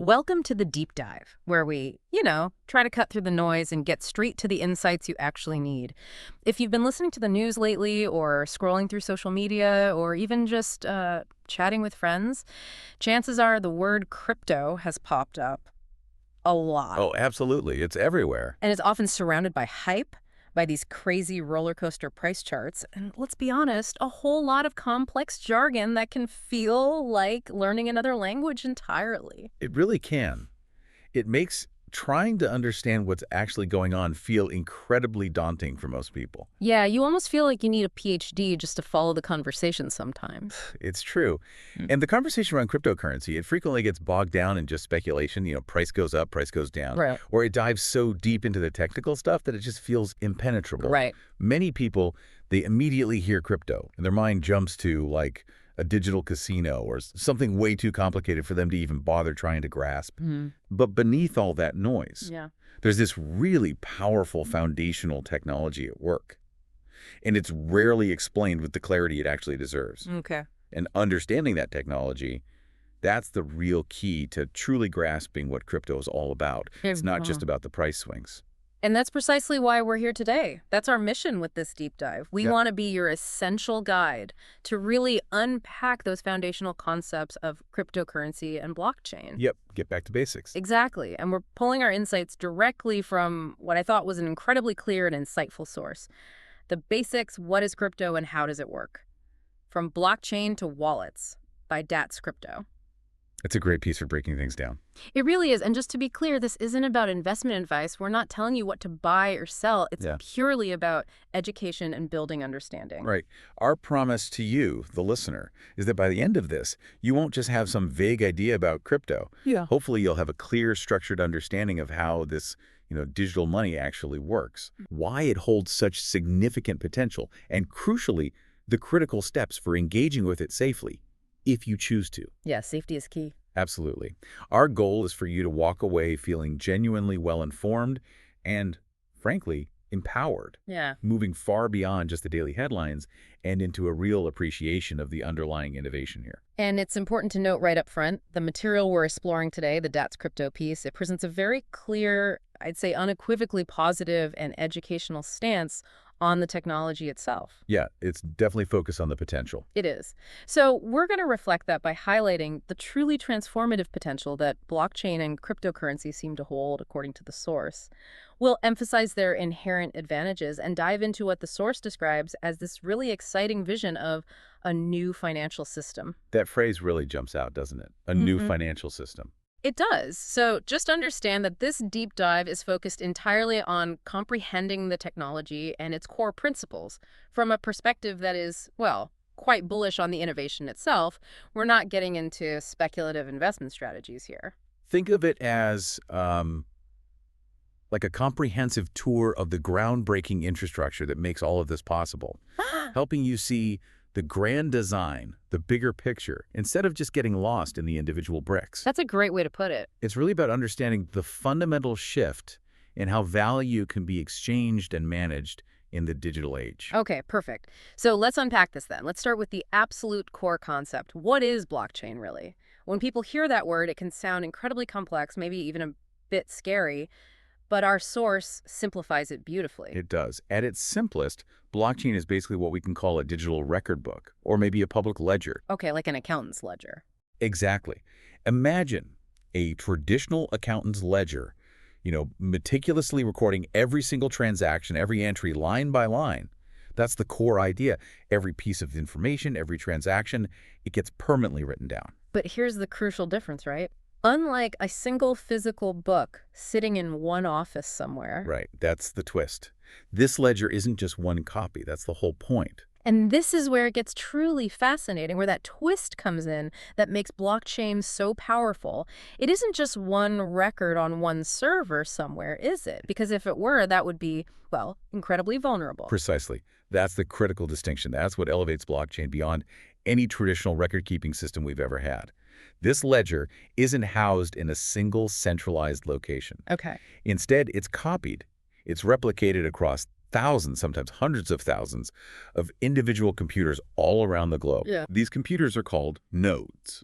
Welcome to the deep dive, where we, try to cut through the noise and get straight to the insights you actually need. If you've been listening to the news lately, or scrolling through social media, or even just chatting with friends, chances are the word crypto has popped up a lot. Oh, absolutely. It's everywhere. And it's often surrounded by hype, by these crazy roller coaster price charts, and let's be honest, a whole lot of complex jargon that can feel like learning another language entirely. It really can. It makes trying to understand what's actually going on feel incredibly daunting for most people. Yeah, you almost feel like you need a PhD just to follow the conversation sometimes. It's true. And the conversation around cryptocurrency, it frequently gets bogged down in just speculation. Price goes up, price goes down. Right. Or it dives so deep into the technical stuff that it just feels impenetrable. Right. Many people, they immediately hear crypto, and their mind jumps to, like, a digital casino or something way too complicated for them to even bother trying to grasp. But beneath all that noise, there's this really powerful foundational technology at work. And it's rarely explained with the clarity it actually deserves. Okay. And understanding that technology, that's the real key to truly grasping what crypto is all about. It's not just about the price swings. And that's precisely why we're here today. That's our mission with this deep dive. We want to be your essential guide to really unpack those foundational concepts of cryptocurrency and blockchain. Yep, get back to basics. Exactly. And we're pulling our insights directly from what I thought was an incredibly clear and insightful source. The basics, what is crypto and how does it work? From blockchain to wallets by DatzCrypto. It's a great piece for breaking things down. It really is. And just to be clear, this isn't about investment advice. We're not telling you what to buy or sell. It's purely about education and building understanding. Right. Our promise to you, the listener, is that by the end of this, you won't just have some vague idea about crypto. Hopefully you'll have a clear, structured understanding of how this digital money actually works, why it holds such significant potential, and crucially, the critical steps for engaging with it safely, if you choose to. Yeah, safety is key. Absolutely. Our goal is for you to walk away feeling genuinely well-informed and, frankly, empowered. Moving far beyond just the daily headlines and into a real appreciation of the underlying innovation here. And it's important to note right up front, the material we're exploring today, the DatzCrypto piece, it presents a very clear, I'd say unequivocally positive and educational stance on the technology itself. Yeah, it's definitely focused on the potential. It is. So we're going to reflect that by highlighting the truly transformative potential that blockchain and cryptocurrency seem to hold, according to the source. We'll emphasize their inherent advantages and dive into what the source describes as this really exciting vision of a new financial system. That phrase really jumps out, doesn't it? A new financial system. It does. So just understand that this deep dive is focused entirely on comprehending the technology and its core principles from a perspective that is, well, quite bullish on the innovation itself. We're not getting into speculative investment strategies here. Think of it as like a comprehensive tour of the groundbreaking infrastructure that makes all of this possible, helping you see the grand design, the bigger picture, instead of just getting lost in the individual bricks. That's a great way to put it. It's really about understanding the fundamental shift in how value can be exchanged and managed in the digital age. Okay, perfect. So let's unpack this then. Let's start with the absolute core concept. What is blockchain really? When people hear that word, it can sound incredibly complex, maybe even a bit scary, but our source simplifies it beautifully. It does. At its simplest, blockchain is basically what we can call a digital record book, or maybe a public ledger. Okay, like an accountant's ledger. Exactly. Imagine a traditional accountant's ledger, meticulously recording every single transaction, every entry, line by line. That's the core idea. Every piece of information, every transaction, it gets permanently written down. But here's the crucial difference, right? Unlike a single physical book sitting in one office somewhere. Right, that's the twist. This ledger isn't just one copy, that's the whole point. And this is where it gets truly fascinating, where that twist comes in that makes blockchain so powerful. It isn't just one record on one server somewhere, is it? Because if it were, that would be, well, incredibly vulnerable. Precisely. That's the critical distinction. That's what elevates blockchain beyond any traditional record-keeping system we've ever had. This ledger isn't housed in a single centralized location. Okay. Instead, it's copied. It's replicated across thousands, sometimes hundreds of thousands, of individual computers all around the globe. These computers are called nodes.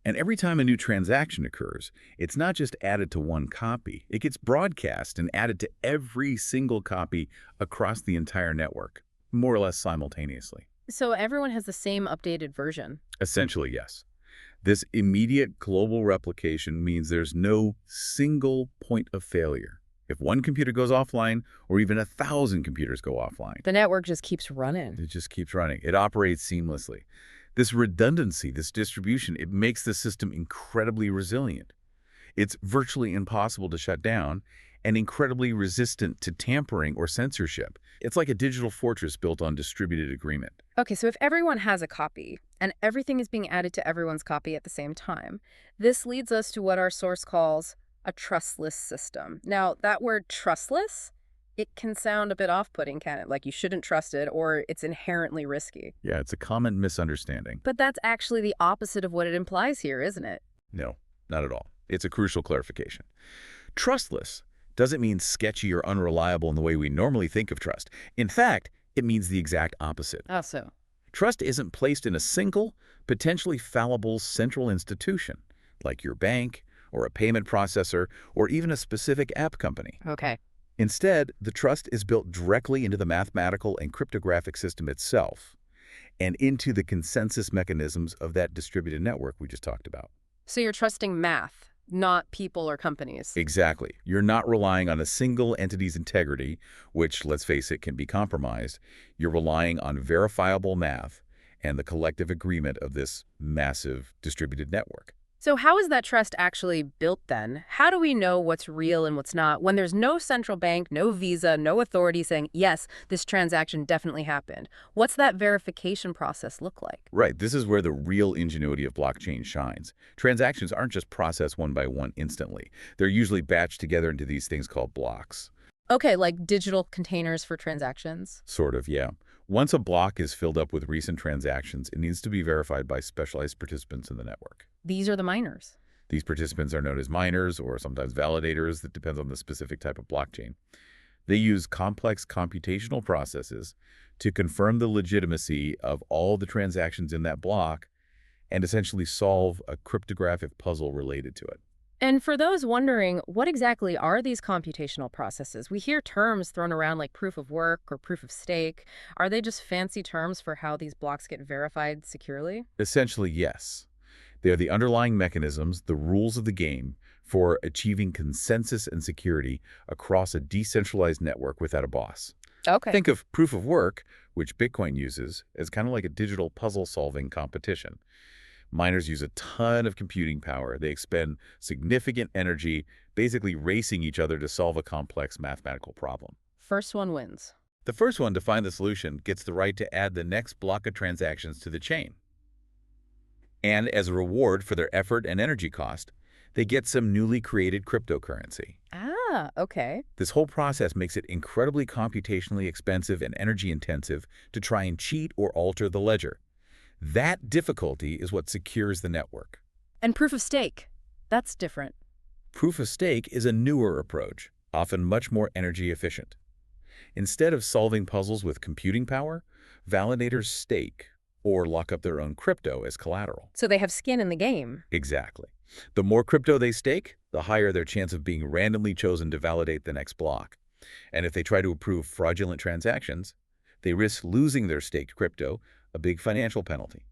And every time a new transaction occurs, it's not just added to one copy. It gets broadcast and added to every single copy across the entire network, more or less simultaneously. So everyone has the same updated version. Essentially, yes. This immediate global replication means there's no single point of failure. If one computer goes offline, or even 1,000 computers go offline, The network just keeps running. it just keeps running. It operates seamlessly. This redundancy, this distribution, it makes the system incredibly resilient. It's virtually impossible to shut down and incredibly resistant to tampering or censorship. It's like a digital fortress built on distributed agreement. Okay, so if everyone has a copy and everything is being added to everyone's copy at the same time, this leads us to what our source calls a trustless system. Now, that word trustless, it can sound a bit off-putting, can it? Like you shouldn't trust it or it's inherently risky. Yeah, it's a common misunderstanding. But that's actually the opposite of what it implies here, isn't it? No, not at all. It's a crucial clarification. Trustless doesn't mean sketchy or unreliable in the way we normally think of trust. In fact, it means the exact opposite. Oh, so. Trust isn't placed in a single, potentially fallible central institution, like your bank or a payment processor or even a specific app company. Okay. Instead, the trust is built directly into the mathematical and cryptographic system itself and into the consensus mechanisms of that distributed network we just talked about. So you're trusting math, not people or companies. Exactly. You're not relying on a single entity's integrity, which, let's face it, can be compromised. You're relying on verifiable math and the collective agreement of this massive distributed network. So how is that trust actually built then? How do we know what's real and what's not when there's no central bank, no Visa, no authority saying, yes, this transaction definitely happened? What's that verification process look like? Right. This is where the real ingenuity of blockchain shines. Transactions aren't just processed one by one instantly. They're usually batched together into these things called blocks. Okay, like digital containers for transactions? Sort of, yeah. Once a block is filled up with recent transactions, it needs to be verified by specialized participants in the network. These are the miners. These participants are known as miners or sometimes validators. That depends on the specific type of blockchain. They use complex computational processes to confirm the legitimacy of all the transactions in that block and essentially solve a cryptographic puzzle related to it. And for those wondering, what exactly are these computational processes? We hear terms thrown around like proof of work or proof of stake. Are they just fancy terms for how these blocks get verified securely? Essentially, yes. They are the underlying mechanisms, the rules of the game, for achieving consensus and security across a decentralized network without a boss. Okay. Think of proof of work, which Bitcoin uses, as kind of like a digital puzzle-solving competition. Miners use a ton of computing power. They expend significant energy, basically racing each other to solve a complex mathematical problem. First one wins. The first one to find the solution gets the right to add the next block of transactions to the chain. And as a reward for their effort and energy cost, they get some newly created cryptocurrency. Ah, okay. This whole process makes it incredibly computationally expensive and energy intensive to try and cheat or alter the ledger. That difficulty is what secures the network. And proof of stake, that's different. Proof of stake is a newer approach, often much more energy efficient. Instead of solving puzzles with computing power, validators stake or lock up their own crypto as collateral. So they have skin in the game. Exactly. The more crypto they stake, the higher their chance of being randomly chosen to validate the next block. And if they try to approve fraudulent transactions, they risk losing their staked crypto, a big financial penalty.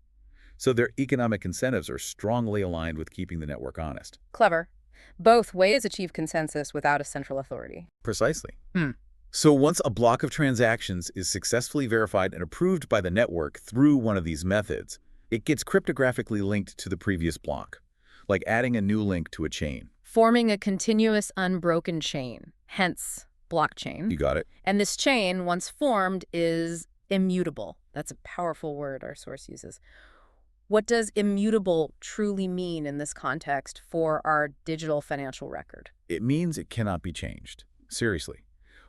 So their economic incentives are strongly aligned with keeping the network honest. Clever. Both ways achieve consensus without a central authority. Precisely. So once a block of transactions is successfully verified and approved by the network through one of these methods, it gets cryptographically linked to the previous block, like adding a new link to a chain. Forming a continuous unbroken chain, hence blockchain. You got it. And this chain, once formed, is immutable. That's a powerful word our source uses. What does immutable truly mean in this context for our digital financial record? It means it cannot be changed. Seriously.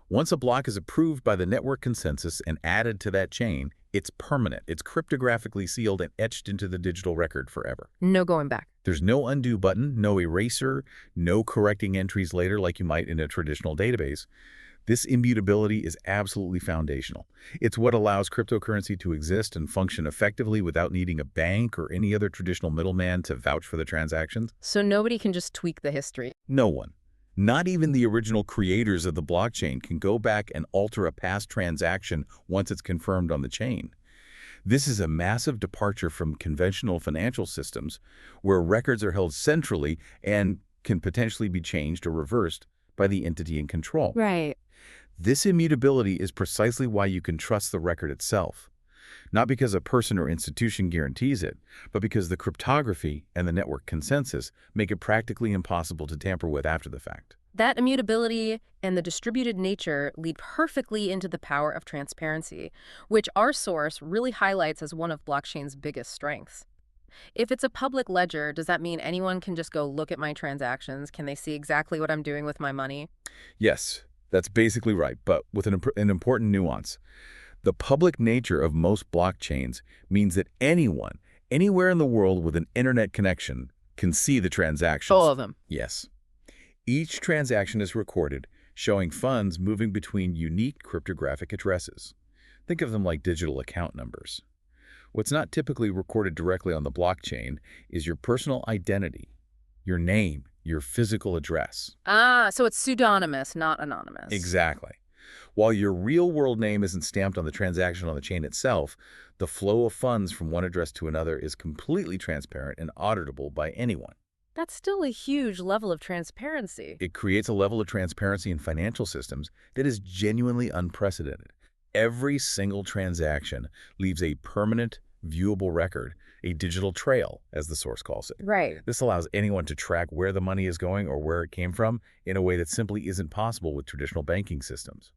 Once a block is approved by the network consensus and added to that chain, it's permanent. It's cryptographically sealed and etched into the digital record forever. No going back. There's no undo button, no eraser, no correcting entries later like you might in a traditional database. This immutability is absolutely foundational. It's what allows cryptocurrency to exist and function effectively without needing a bank or any other traditional middleman to vouch for the transactions. So nobody can just tweak the history. No one, not even the original creators of the blockchain, can go back and alter a past transaction once it's confirmed on the chain. This is a massive departure from conventional financial systems where records are held centrally and can potentially be changed or reversed by the entity in control. Right. This immutability is precisely why you can trust the record itself. Not because a person or institution guarantees it, but because the cryptography and the network consensus make it practically impossible to tamper with after the fact. That immutability and the distributed nature lead perfectly into the power of transparency, which our source really highlights as one of blockchain's biggest strengths. If it's a public ledger, does that mean anyone can just go look at my transactions? Can they see exactly what I'm doing with my money? Yes, that's basically right, but with an important nuance. The public nature of most blockchains means that anyone, anywhere in the world with an internet connection, can see the transactions. All of them. Yes. Each transaction is recorded, showing funds moving between unique cryptographic addresses. Think of them like digital account numbers. What's not typically recorded directly on the blockchain is your personal identity, your name, your physical address. Ah, so it's pseudonymous, not anonymous. Exactly. While your real-world name isn't stamped on the transaction on the chain itself, the flow of funds from one address to another is completely transparent and auditable by anyone. That's still a huge level of transparency. It creates a level of transparency in financial systems that is genuinely unprecedented. Every single transaction leaves a permanent, viewable record, a digital trail, as the source calls it. Right. This allows anyone to track where the money is going or where it came from in a way that simply isn't possible with traditional banking systems.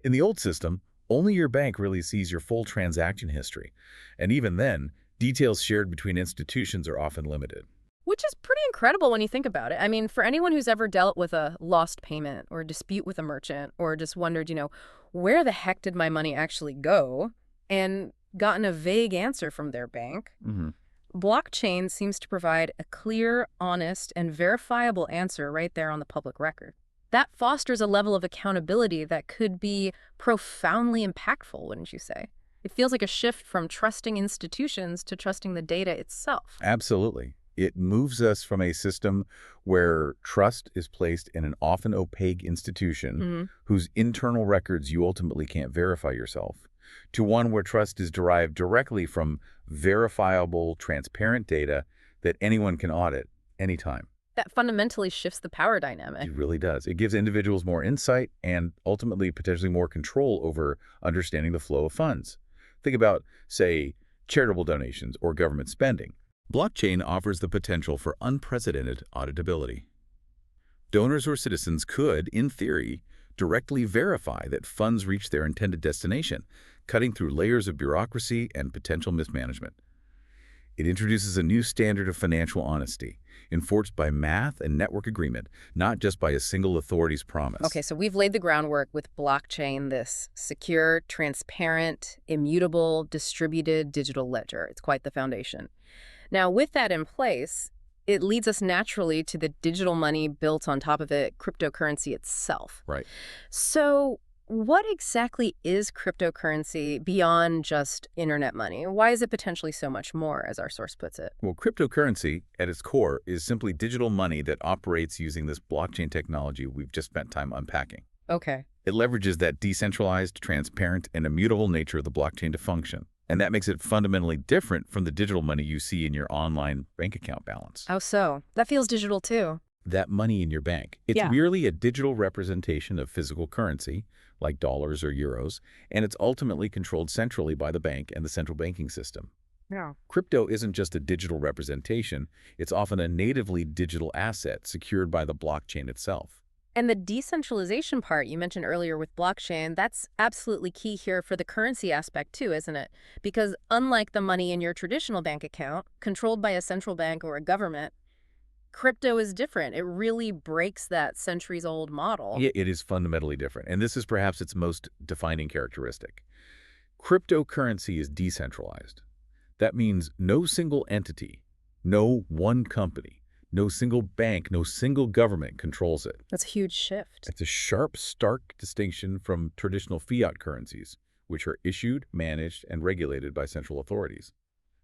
In the old system, only your bank really sees your full transaction history, and even then, details shared between institutions are often limited. Which is pretty incredible when you think about it. I mean, for anyone who's ever dealt with a lost payment or a dispute with a merchant or just wondered, where the heck did my money actually go, and gotten a vague answer from their bank, blockchain seems to provide a clear, honest, and verifiable answer right there on the public record. That fosters a level of accountability that could be profoundly impactful, wouldn't you say? It feels like a shift from trusting institutions to trusting the data itself. Absolutely. It moves us from a system where trust is placed in an often opaque institution whose internal records you ultimately can't verify yourself, to one where trust is derived directly from verifiable, transparent data that anyone can audit anytime. That fundamentally shifts the power dynamic. It really does. It gives individuals more insight and ultimately potentially more control over understanding the flow of funds. Think about, say, charitable donations or government spending. Blockchain offers the potential for unprecedented auditability. Donors or citizens could, in theory, directly verify that funds reach their intended destination, cutting through layers of bureaucracy and potential mismanagement. It introduces a new standard of financial honesty, enforced by math and network agreement, not just by a single authority's promise. Okay, so we've laid the groundwork with blockchain, this secure, transparent, immutable, distributed digital ledger. It's quite the foundation. Now, with that in place, it leads us naturally to the digital money built on top of it, cryptocurrency itself. Right. So what exactly is cryptocurrency beyond just internet money? Why is it potentially so much more, as our source puts it? Well, cryptocurrency, at its core, is simply digital money that operates using this blockchain technology we've just spent time unpacking. Okay. It leverages that decentralized, transparent, and immutable nature of the blockchain to function. And that makes it fundamentally different from the digital money you see in your online bank account balance. How so? That feels digital too. That money in your bank. It's merely a digital representation of physical currency, like dollars or euros, and it's ultimately controlled centrally by the bank and the central banking system. Yeah. Crypto isn't just a digital representation, it's often a natively digital asset secured by the blockchain itself. And the decentralization part you mentioned earlier with blockchain, that's absolutely key here for the currency aspect too, isn't it? Because unlike the money in your traditional bank account, controlled by a central bank or a government, crypto is different. It really breaks that centuries-old model. Yeah, it is fundamentally different, and this is perhaps its most defining characteristic. Cryptocurrency is decentralized. That means no single entity, no one company, No single bank, no single government controls it. That's a huge shift. It's a sharp, stark distinction from traditional fiat currencies, which are issued, managed, and regulated by central authorities.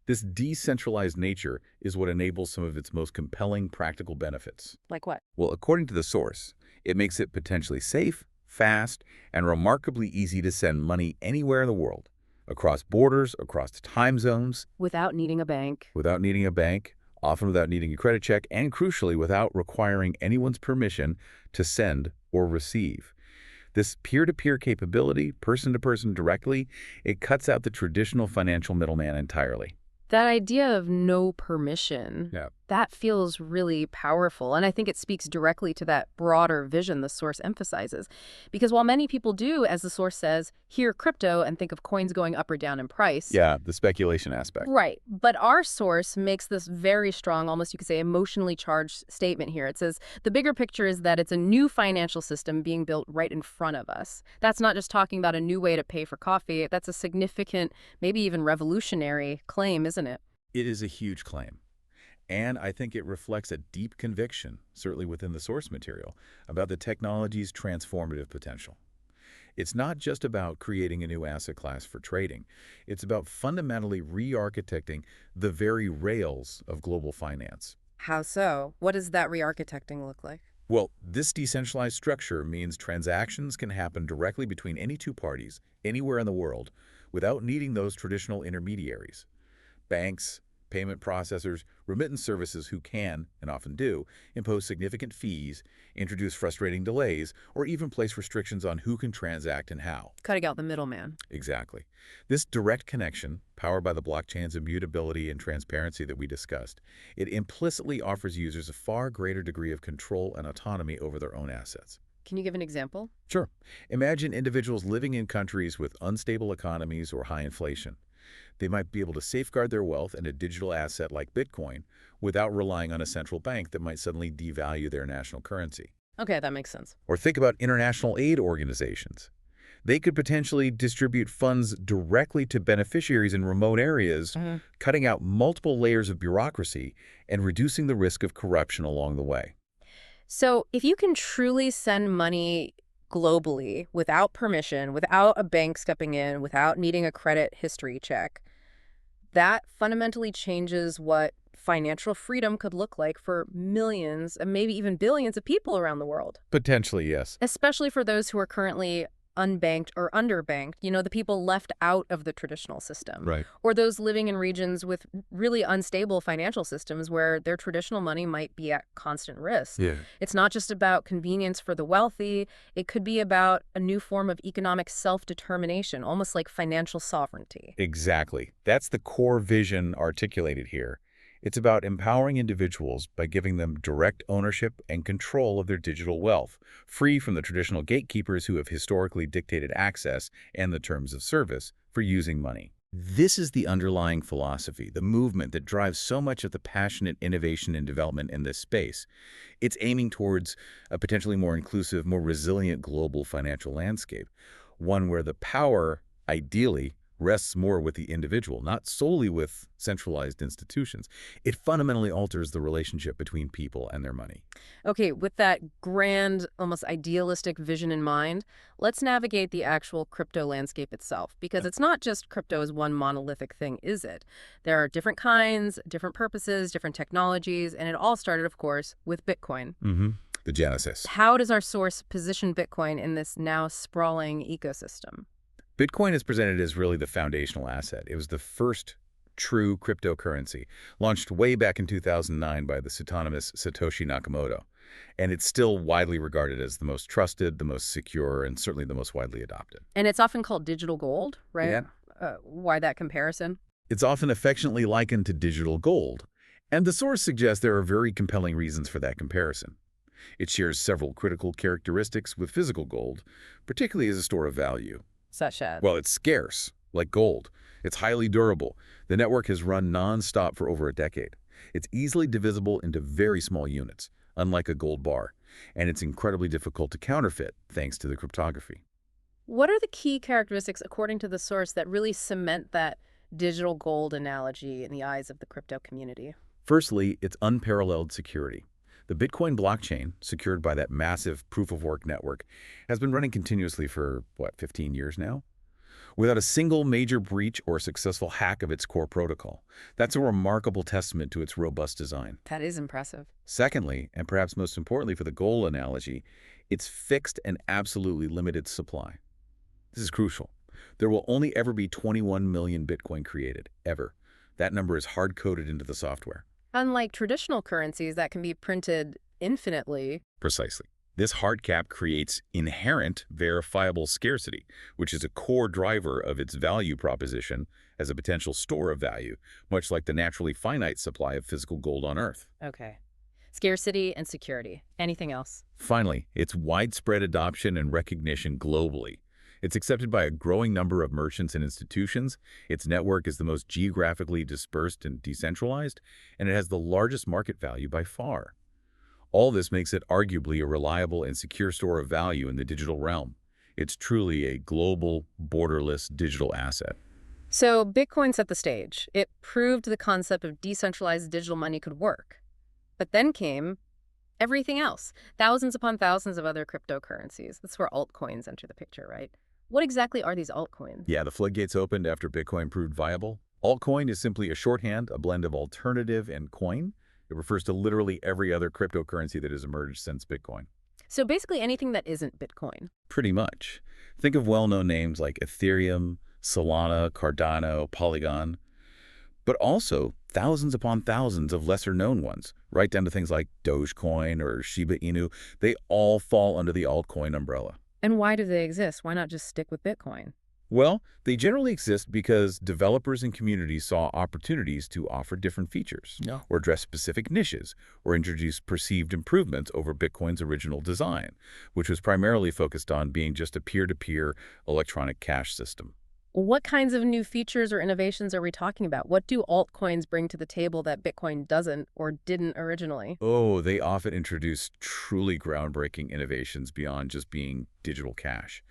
This decentralized nature is what enables some of its most compelling practical benefits. Like what? Well, according to the source, it makes it potentially safe, fast, and remarkably easy to send money anywhere in the world, across borders, across time zones, Without needing a bank. without needing a bank, often without needing a credit check, and crucially, without requiring anyone's permission to send or receive. This peer-to-peer capability, person-to-person directly, it cuts out the traditional financial middleman entirely. That idea of no permission, Yeah. that feels really powerful. And I think it speaks directly to that broader vision the source emphasizes. Because while many people do, as the source says, hear crypto and think of coins going up or down in price. Yeah, the speculation aspect. Right. But our source makes this very strong, almost you could say emotionally charged statement here. It says, the bigger picture is that it's a new financial system being built right in front of us. That's not just talking about a new way to pay for coffee. That's a significant, maybe even revolutionary claim, isn't it? It is a huge claim. And I think it reflects a deep conviction, certainly within the source material, about the technology's transformative potential. It's not just about creating a new asset class for trading. It's about fundamentally re-architecting the very rails of global finance. How so? What does that re-architecting look like? Well, this decentralized structure means transactions can happen directly between any two parties, anywhere in the world, without needing those traditional intermediaries. Banks, payment processors, remittance services who can, and often do, impose significant fees, introduce frustrating delays, or even place restrictions on who can transact and how. Cutting out the middleman. Exactly. This direct connection, powered by the blockchain's immutability and transparency that we discussed, it implicitly offers users a far greater degree of control and autonomy over their own assets. Can you give an example? Sure. Imagine individuals living in countries with unstable economies or high inflation. They might be able to safeguard their wealth in a digital asset like Bitcoin without relying on a central bank that might suddenly devalue their national currency. Okay, that makes sense. Or think about international aid organizations. They could potentially distribute funds directly to beneficiaries in remote areas, cutting out multiple layers of bureaucracy and reducing the risk of corruption along the way. So if you can truly send money globally without permission, without a bank stepping in, without needing a credit history check, that fundamentally changes what financial freedom could look like for millions and maybe even billions of people around the world. Potentially, yes. Especially for those who are currently unbanked or underbanked, the people left out of the traditional system. Right. Or those living in regions with really unstable financial systems where their traditional money might be at constant risk. Yeah. It's not just about convenience for the wealthy. It could be about a new form of economic self-determination, almost like financial sovereignty. Exactly. That's the core vision articulated here. It's about empowering individuals by giving them direct ownership and control of their digital wealth, free from the traditional gatekeepers who have historically dictated access and the terms of service for using money. This is the underlying philosophy, the movement that drives so much of the passionate innovation and development in this space. It's aiming towards a potentially more inclusive, more resilient global financial landscape, one where the power, ideally, rests more with the individual, not solely with centralized institutions. It fundamentally alters the relationship between people and their money. Okay, with that grand, almost idealistic vision in mind, let's navigate the actual crypto landscape itself, because it's not just crypto as one monolithic thing, is it? There are different kinds, different purposes, different technologies, and it all started, of course, with Bitcoin. The genesis. How does our source position Bitcoin in this now sprawling ecosystem? Bitcoin is presented as really the foundational asset. It was the first true cryptocurrency, launched way back in 2009 by the pseudonymous Satoshi Nakamoto. And it's still widely regarded as the most trusted, the most secure, and certainly the most widely adopted. And it's often called digital gold, right? Yeah. Why that comparison? It's often affectionately likened to digital gold. And the source suggests there are very compelling reasons for that comparison. It shares several critical characteristics with physical gold, particularly as a store of value. Such as? Well, it's scarce, like gold. It's highly durable. The network has run non-stop for over a decade. It's easily divisible into very small units, unlike a gold bar. And it's incredibly difficult to counterfeit, thanks to the cryptography. What are the key characteristics, according to the source, that really cement that digital gold analogy in the eyes of the crypto community? Firstly, it's unparalleled security. The Bitcoin blockchain, secured by that massive proof-of-work network, has been running continuously for, 15 years now? Without a single major breach or successful hack of its core protocol. That's a remarkable testament to its robust design. That is impressive. Secondly, and perhaps most importantly for the goal analogy, its fixed and absolutely limited supply. This is crucial. There will only ever be 21 million Bitcoin created, ever. That number is hard-coded into the software. Unlike traditional currencies that can be printed infinitely. Precisely. This hard cap creates inherent verifiable scarcity, which is a core driver of its value proposition as a potential store of value, much like the naturally finite supply of physical gold on Earth. Okay. Scarcity and security. Anything else? Finally, its widespread adoption and recognition globally. It's accepted by a growing number of merchants and institutions. Its network is the most geographically dispersed and decentralized, and it has the largest market value by far. All this makes it arguably a reliable and secure store of value in the digital realm. It's truly a global, borderless digital asset. So Bitcoin set the stage. It proved the concept of decentralized digital money could work. But then came everything else. Thousands upon thousands of other cryptocurrencies. That's where altcoins enter the picture, right? What exactly are these altcoins? Yeah, the floodgates opened after Bitcoin proved viable. Altcoin is simply a shorthand, a blend of alternative and coin. It refers to literally every other cryptocurrency that has emerged since Bitcoin. So basically anything that isn't Bitcoin. Pretty much. Think of well-known names like Ethereum, Solana, Cardano, Polygon, but also thousands upon thousands of lesser-known ones, right down to things like Dogecoin or Shiba Inu. They all fall under the altcoin umbrella. And why do they exist? Why not just stick with Bitcoin? Well, they generally exist because developers and communities saw opportunities to offer different features, or address specific niches, or introduce perceived improvements over Bitcoin's original design, which was primarily focused on being just a peer-to-peer electronic cash system. What kinds of new features or innovations are we talking about? What do altcoins bring to the table that Bitcoin doesn't or didn't originally? Oh, they often introduce truly groundbreaking innovations beyond just being digital cash.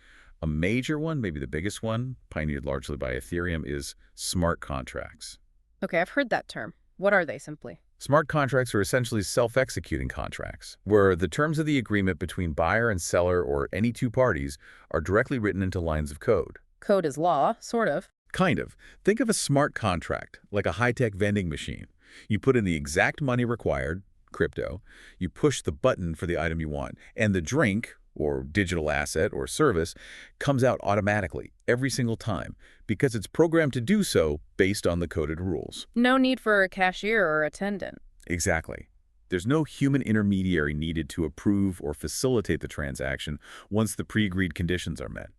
A major one, maybe the biggest one, pioneered largely by Ethereum, is smart contracts. Okay, I've heard that term. What are they simply? Smart contracts are essentially self-executing contracts, where the terms of the agreement between buyer and seller or any two parties are directly written into lines of code. Code is law, sort of. Kind of. Think of a smart contract, like a high-tech vending machine. You put in the exact money required, crypto, you push the button for the item you want, and the drink, or digital asset or service, comes out automatically every single time because it's programmed to do so based on the coded rules. No need for a cashier or attendant. Exactly. There's no human intermediary needed to approve or facilitate the transaction once the pre-agreed conditions are met.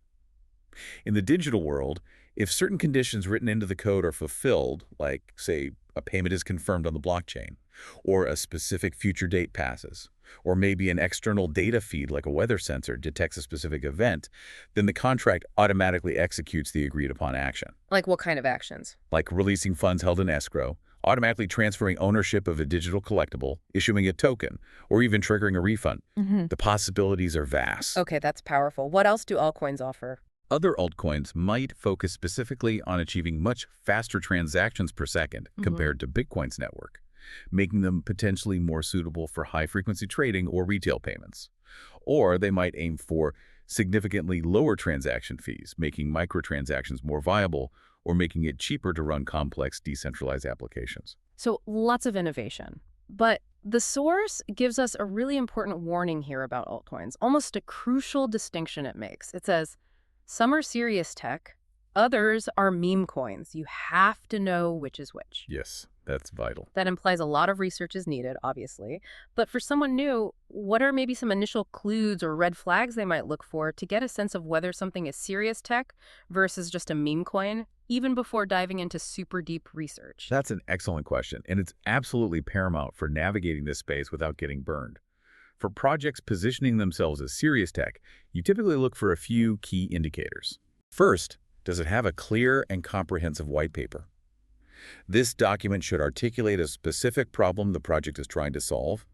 In the digital world, if certain conditions written into the code are fulfilled, like, say, a payment is confirmed on the blockchain, or a specific future date passes, or maybe an external data feed like a weather sensor detects a specific event, then the contract automatically executes the agreed-upon action. Like what kind of actions? Like releasing funds held in escrow, automatically transferring ownership of a digital collectible, issuing a token, or even triggering a refund. The possibilities are vast. Okay, that's powerful. What else do altcoins offer? Other altcoins might focus specifically on achieving much faster transactions per second compared to Bitcoin's network, making them potentially more suitable for high-frequency trading or retail payments. Or they might aim for significantly lower transaction fees, making microtransactions more viable or making it cheaper to run complex decentralized applications. So lots of innovation. But the source gives us a really important warning here about altcoins, almost a crucial distinction it makes. It says, some are serious tech, others are meme coins. You have to know which is which. Yes, that's vital. That implies a lot of research is needed, obviously. But for someone new, what are maybe some initial clues or red flags they might look for to get a sense of whether something is serious tech versus just a meme coin, even before diving into super deep research? That's an excellent question, and it's absolutely paramount for navigating this space without getting burned. For projects positioning themselves as serious tech, you typically look for a few key indicators. First, does it have a clear and comprehensive white paper? This document should articulate a specific problem the project is trying to solve,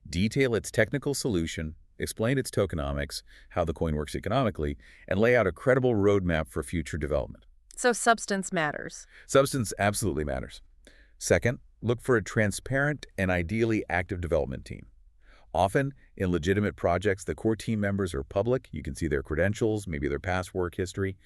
detail its technical solution, explain its tokenomics, how the coin works economically, and lay out a credible roadmap for future development. So substance matters. Substance absolutely matters. Second, Look for a transparent and ideally active development team. Often, in legitimate projects, the core team members are public. You can see their credentials, maybe their past work history.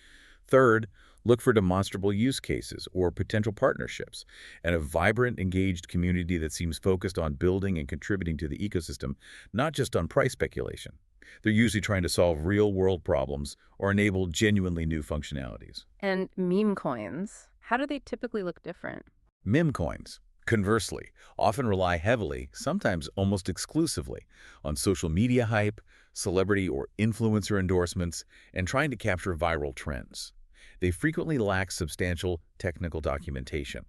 Third, look for demonstrable use cases or potential partnerships and a vibrant, engaged community that seems focused on building and contributing to the ecosystem, not just on price speculation. They're usually trying to solve real-world problems or enable genuinely new functionalities. And meme coins, how do they typically look different? Meme coins, conversely, often rely heavily, sometimes almost exclusively, on social media hype, celebrity or influencer endorsements, and trying to capture viral trends. They frequently lack substantial technical documentation.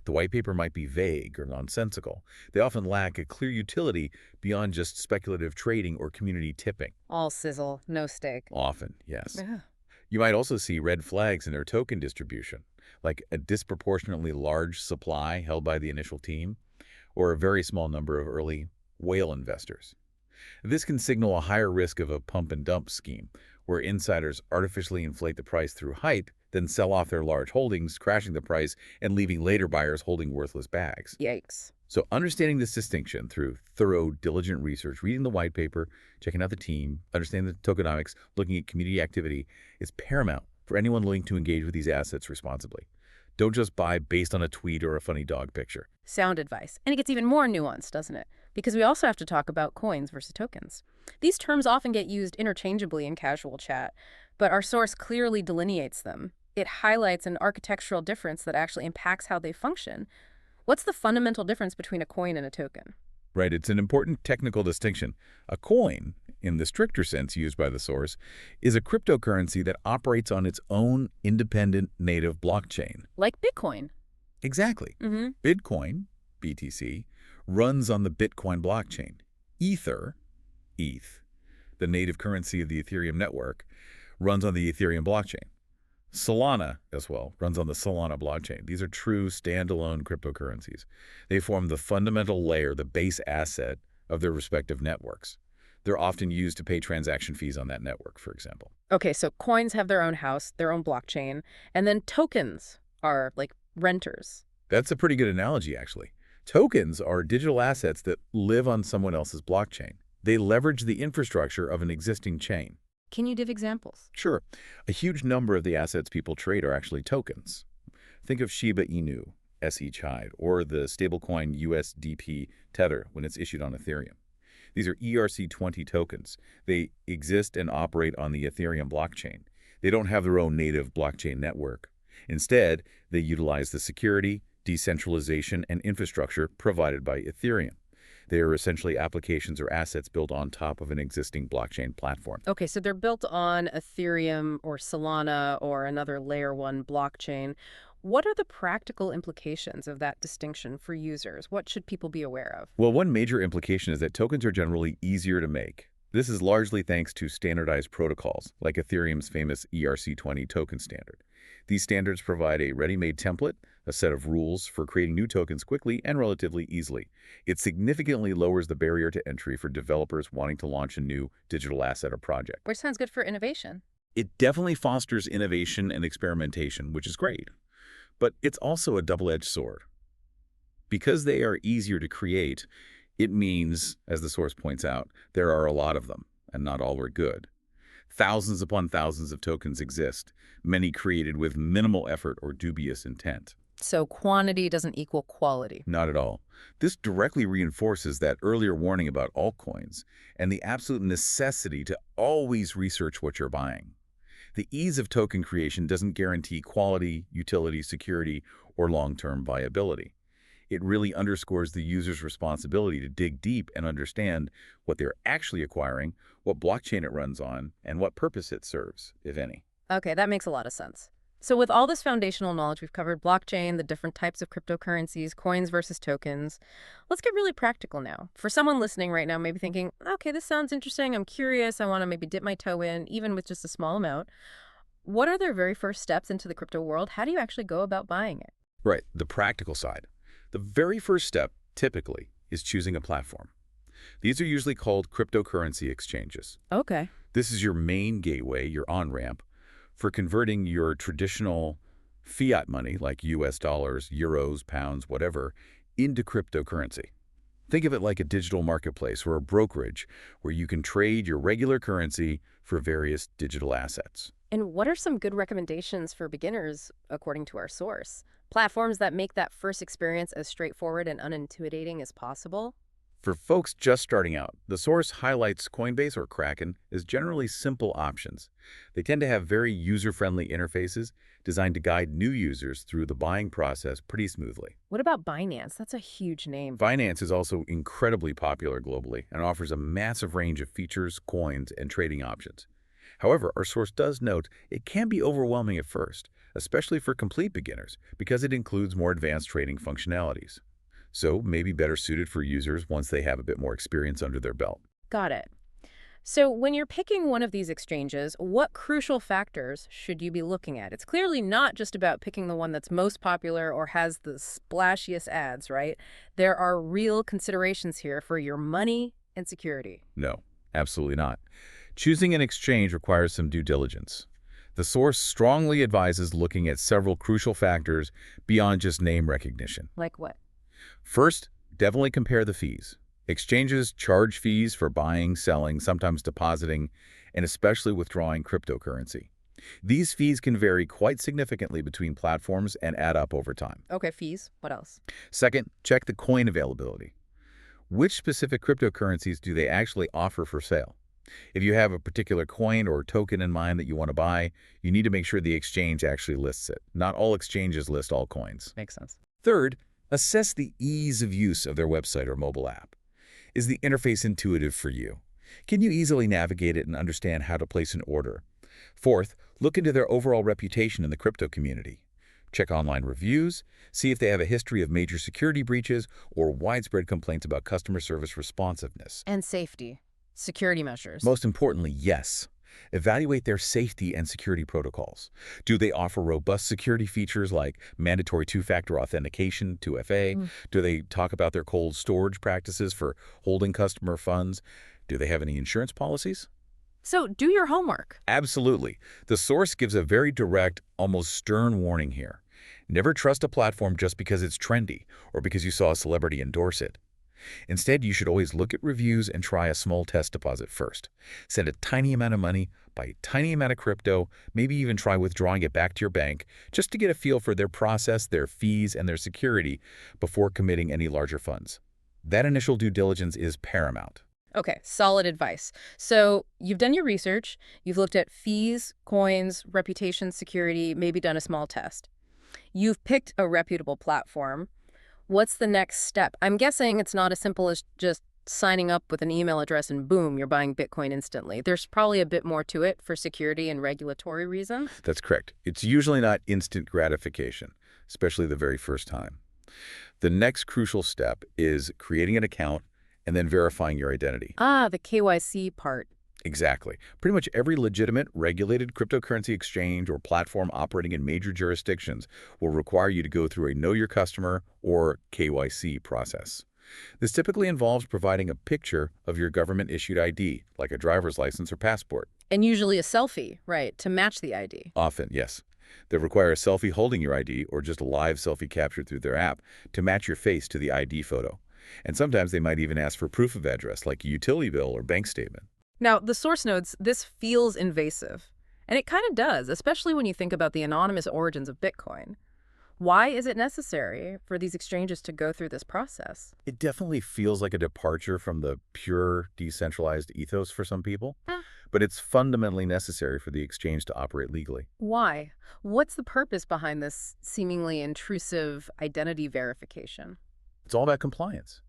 The white paper might be vague or nonsensical. They often lack a clear utility beyond just speculative trading or community tipping. All sizzle, no steak. Often, yes. Yeah. You might also see red flags in their token distribution, like a disproportionately large supply held by the initial team, or a very small number of early whale investors. This can signal a higher risk of a pump-and-dump scheme, where insiders artificially inflate the price through hype, then sell off their large holdings, crashing the price and leaving later buyers holding worthless bags. Yikes. So understanding this distinction through thorough, diligent research, reading the white paper, checking out the team, understanding the tokenomics, looking at community activity is paramount for anyone looking to engage with these assets responsibly. Don't just buy based on a tweet or a funny dog picture. Sound advice. And it gets even more nuanced, doesn't it? Because we also have to talk about coins versus tokens. These terms often get used interchangeably in casual chat, but our source clearly delineates them. It highlights an architectural difference that actually impacts how they function. What's the fundamental difference between a coin and a token? Right, it's an important technical distinction. A coin, in the stricter sense used by the source, is a cryptocurrency that operates on its own independent native blockchain. Like Bitcoin. Exactly. Bitcoin, BTC, runs on the Bitcoin blockchain. Ether, ETH, the native currency of the Ethereum network, runs on the Ethereum blockchain. Solana, as well, runs on the Solana blockchain. These are true standalone cryptocurrencies. They form the fundamental layer, the base asset of their respective networks. They're often used to pay transaction fees on that network, for example. Okay, so coins have their own house, their own blockchain, and then tokens are like renters. That's a pretty good analogy, actually. Tokens are digital assets that live on someone else's blockchain. They leverage the infrastructure of an existing chain. Can you give examples? Sure. A huge number of the assets people trade are actually tokens. Think of Shiba Inu, SHIDE, or the stablecoin USDP Tether when it's issued on Ethereum. These are ERC20 tokens. They exist and operate on the Ethereum blockchain. They don't have their own native blockchain network. Instead, they utilize the security, decentralization, and infrastructure provided by Ethereum. They are essentially applications or assets built on top of an existing blockchain platform. Okay, so they're built on Ethereum or Solana or another layer 1 blockchain. What are the practical implications of that distinction for users? What should people be aware of? Well, one major implication is that tokens are generally easier to make. This is largely thanks to standardized protocols, like Ethereum's famous ERC20 token standard. These standards provide a ready-made template, a set of rules for creating new tokens quickly and relatively easily. It significantly lowers the barrier to entry for developers wanting to launch a new digital asset or project. Which sounds good for innovation. It definitely fosters innovation and experimentation, which is great. But it's also a double-edged sword. Because they are easier to create, it means, as the source points out, there are a lot of them, and not all are good. Thousands upon thousands of tokens exist, many created with minimal effort or dubious intent. So quantity doesn't equal quality. Not at all. This directly reinforces that earlier warning about altcoins and the absolute necessity to always research what you're buying. The ease of token creation doesn't guarantee quality, utility, security, or long-term viability. It really underscores the user's responsibility to dig deep and understand what they're actually acquiring, what blockchain it runs on, and what purpose it serves, if any. Okay, that makes a lot of sense. So with all this foundational knowledge, we've covered blockchain, the different types of cryptocurrencies, coins versus tokens. Let's get really practical now. For someone listening right now, maybe thinking, okay, this sounds interesting. I'm curious. I want to maybe dip my toe in, even with just a small amount. What are their very first steps into the crypto world? How do you actually go about buying it? Right, the practical side. The very first step, typically, is choosing a platform. These are usually called cryptocurrency exchanges. Okay. This is your main gateway, your on-ramp, for converting your traditional fiat money, like US dollars, euros, pounds, whatever, into cryptocurrency. Think of it like a digital marketplace or a brokerage where you can trade your regular currency for various digital assets. And what are some good recommendations for beginners, according to our source? Platforms that make that first experience as straightforward and unintimidating as possible? For folks just starting out, the source highlights Coinbase or Kraken as generally simple options. They tend to have very user-friendly interfaces designed to guide new users through the buying process pretty smoothly. What about Binance? That's a huge name. Binance is also incredibly popular globally and offers a massive range of features, coins, and trading options. However, our source does note it can be overwhelming at first, especially for complete beginners, because it includes more advanced trading functionalities. So maybe better suited for users once they have a bit more experience under their belt. Got it. So when you're picking one of these exchanges, what crucial factors should you be looking at? It's clearly not just about picking the one that's most popular or has the splashiest ads, right? There are real considerations here for your money and security. No, absolutely not. Choosing an exchange requires some due diligence. The source strongly advises looking at several crucial factors beyond just name recognition. Like what? First, definitely compare the fees. Exchanges charge fees for buying, selling, sometimes depositing, and especially withdrawing cryptocurrency. These fees can vary quite significantly between platforms and add up over time. Okay, fees. What else? Second, check the coin availability. Which specific cryptocurrencies do they actually offer for sale? If you have a particular coin or token in mind that you want to buy, you need to make sure the exchange actually lists it. Not all exchanges list all coins. Makes sense. Third, assess the ease of use of their website or mobile app. Is the interface intuitive for you? Can you easily navigate it and understand how to place an order? Fourth, look into their overall reputation in the crypto community. Check online reviews, see if they have a history of major security breaches or widespread complaints about customer service responsiveness. And safety. Security measures. Most importantly, yes. Evaluate their safety and security protocols. Do they offer robust security features like mandatory two-factor authentication, 2FA? Do they talk about their cold storage practices for holding customer funds? Do they have any insurance policies? So do your homework. Absolutely. The source gives a very direct, almost stern warning here. Never trust a platform just because it's trendy or because you saw a celebrity endorse it. Instead, you should always look at reviews and try a small test deposit first. Send a tiny amount of money, buy a tiny amount of crypto, maybe even try withdrawing it back to your bank, just to get a feel for their process, their fees, and their security before committing any larger funds. That initial due diligence is paramount. Okay, solid advice. So you've done your research, you've looked at fees, coins, reputation, security, maybe done a small test. You've picked a reputable platform. What's the next step? I'm guessing it's not as simple as just signing up with an email address and boom, you're buying Bitcoin instantly. There's probably a bit more to it for security and regulatory reasons. That's correct. It's usually not instant gratification, especially the very first time. The next crucial step is creating an account and then verifying your identity. Ah, the KYC part. Exactly. Pretty much every legitimate, regulated cryptocurrency exchange or platform operating in major jurisdictions will require you to go through a Know Your Customer or KYC process. This typically involves providing a picture of your government-issued ID, like a driver's license or passport. And usually a selfie, right, to match the ID. Often, yes. They require a selfie holding your ID or just a live selfie captured through their app to match your face to the ID photo. And sometimes they might even ask for proof of address, like a utility bill or bank statement. Now, the source notes this feels invasive. And it kind of does, especially when you think about the anonymous origins of Bitcoin. Why is it necessary for these exchanges to go through this process? It definitely feels like a departure from the pure, decentralized ethos for some people, but it's fundamentally necessary for the exchange to operate legally. Why? What's the purpose behind this seemingly intrusive identity verification? It's all about compliance.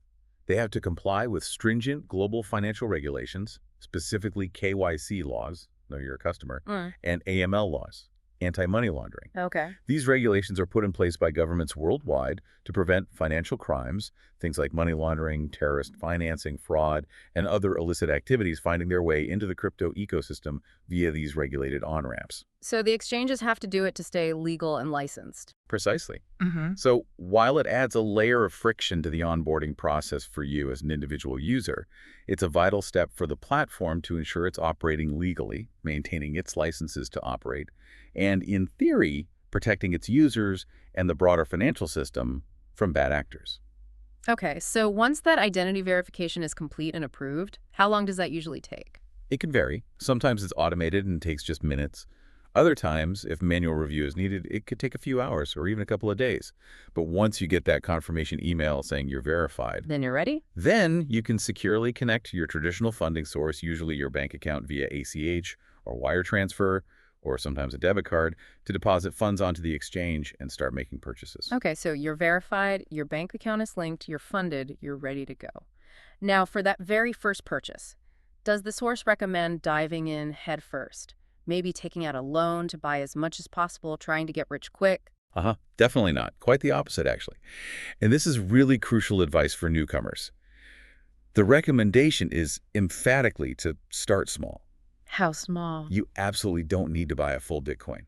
They have to comply with stringent global financial regulations, specifically KYC laws, know your customer, and AML laws, anti-money laundering. Okay. These regulations are put in place by governments worldwide to prevent financial crimes, things like money laundering, terrorist financing, fraud, and other illicit activities finding their way into the crypto ecosystem via these regulated on-ramps. So the exchanges have to do it to stay legal and licensed. Precisely. So while it adds a layer of friction to the onboarding process for you as an individual user, it's a vital step for the platform to ensure it's operating legally, maintaining its licenses to operate, and in theory, protecting its users and the broader financial system from bad actors. Okay, so once that identity verification is complete and approved, how long does that usually take? It can vary. Sometimes it's automated and takes just minutes. Other times, if manual review is needed, it could take a few hours or even a couple of days. But once you get that confirmation email saying you're verified, Then you're ready? then you can securely connect to your traditional funding source, usually your bank account via ACH or wire transfer, or sometimes a debit card, to deposit funds onto the exchange and start making purchases. Okay, so you're verified, your bank account is linked, you're funded, you're ready to go. Now, for that very first purchase, does the source recommend diving in head first? Maybe taking out a loan to buy as much as possible, trying to get rich quick? Definitely not. Quite the opposite, actually. And this is really crucial advice for newcomers. The recommendation is emphatically to start small. How small? You absolutely don't need to buy a full Bitcoin.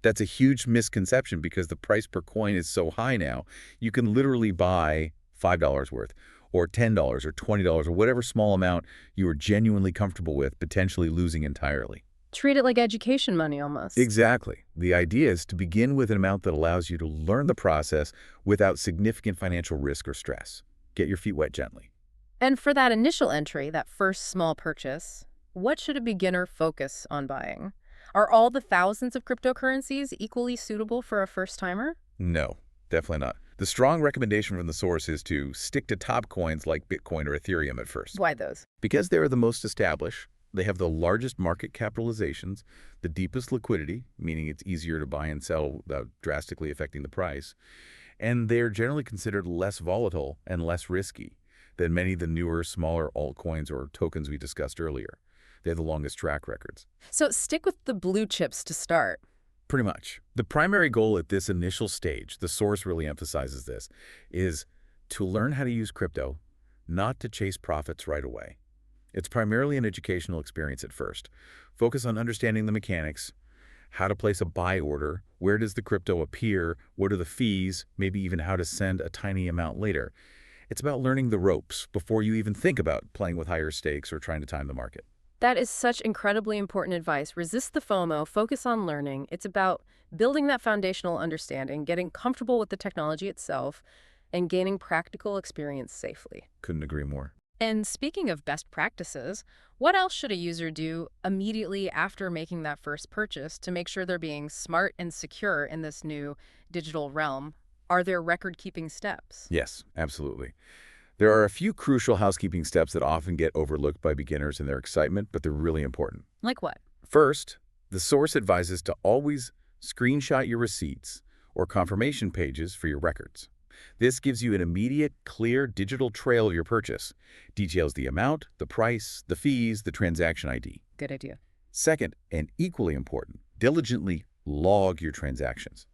That's a huge misconception because the price per coin is so high now, you can literally buy $5 worth or $10 or $20 or whatever small amount you are genuinely comfortable with, potentially losing entirely. Treat it like education money almost. Exactly. The idea is to begin with an amount that allows you to learn the process without significant financial risk or stress. Get your feet wet gently. And for that initial entry, that first small purchase, what should a beginner focus on buying? Are all the thousands of cryptocurrencies equally suitable for a first-timer? No, definitely not. The strong recommendation from the source is to stick to top coins like Bitcoin or Ethereum at first. Why those? Because they're the most established, they have the largest market capitalizations, the deepest liquidity, meaning it's easier to buy and sell without drastically affecting the price, and they're generally considered less volatile and less risky than many of the newer, smaller altcoins or tokens we discussed earlier. They have the longest track records. So stick with the blue chips to start. Pretty much. The primary goal at this initial stage, the source really emphasizes this, is to learn how to use crypto, not to chase profits right away. It's primarily an educational experience at first. Focus on understanding the mechanics, how to place a buy order, where does the crypto appear, what are the fees, maybe even how to send a tiny amount later. It's about learning the ropes before you even think about playing with higher stakes or trying to time the market. That is such incredibly important advice. Resist the FOMO, focus on learning. It's about building that foundational understanding, getting comfortable with the technology itself, and gaining practical experience safely. Couldn't agree more. And speaking of best practices, what else should a user do immediately after making that first purchase to make sure they're being smart and secure in this new digital realm? Are there record-keeping steps? Yes, absolutely. There are a few crucial housekeeping steps that often get overlooked by beginners in their excitement, but they're really important. Like what? First, the source advises to always screenshot your receipts or confirmation pages for your records. This gives you an immediate, clear digital trail of your purchase. Details the amount, the price, the fees, the transaction ID. Good idea. Second, and equally important, diligently log your transactions.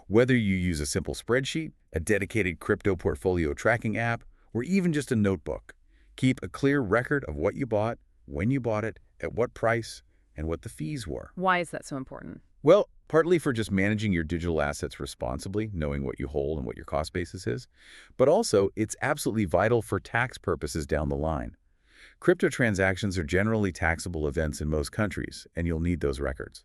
Whether you use a simple spreadsheet, a dedicated crypto portfolio tracking app, or even just a notebook, keep a clear record of what you bought, when you bought it, at what price, and what the fees were. Why is that so important? Well, partly for just managing your digital assets responsibly, knowing what you hold and what your cost basis is, but also it's absolutely vital for tax purposes down the line. Crypto transactions are generally taxable events in most countries, and you'll need those records.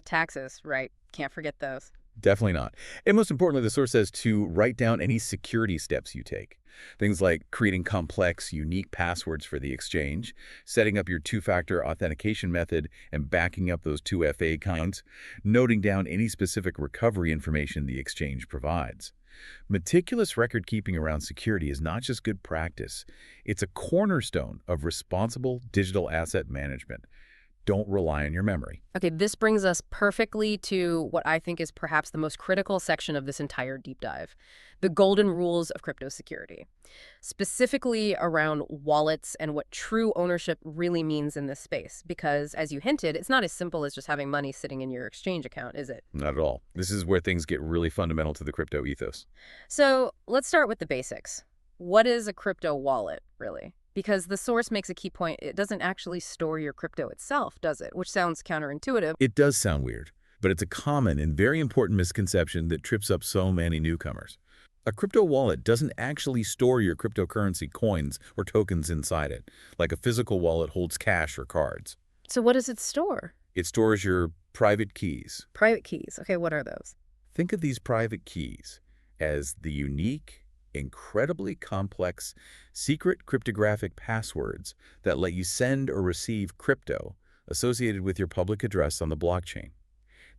Taxes, right. Can't forget those. Definitely not. And most importantly, the source says to write down any security steps you take. Things like creating complex, unique passwords for the exchange, setting up your two-factor authentication method, and backing up those 2FA accounts, noting down any specific recovery information the exchange provides. Meticulous record-keeping around security is not just good practice. It's a cornerstone of responsible digital asset management. Don't rely on your memory. Okay, this brings us perfectly to what I think is perhaps the most critical section of this entire deep dive, the golden rules of crypto security, specifically around wallets and what true ownership really means in this space. Because, as you hinted, it's not as simple as just having money sitting in your exchange account, is it? Not at all. This is where things get really fundamental to the crypto ethos. So let's start with the basics. What is a crypto wallet, really? Because the source makes a key point. It doesn't actually store your crypto itself, does it? Which sounds counterintuitive. It does sound weird, but it's a common and very important misconception that trips up so many newcomers. A crypto wallet doesn't actually store your cryptocurrency coins or tokens inside it, like a physical wallet holds cash or cards. So what does it store? It stores your private keys. Private keys. Okay, what are those? Think of these private keys as the unique, incredibly complex, secret cryptographic passwords that let you send or receive crypto associated with your public address on the blockchain.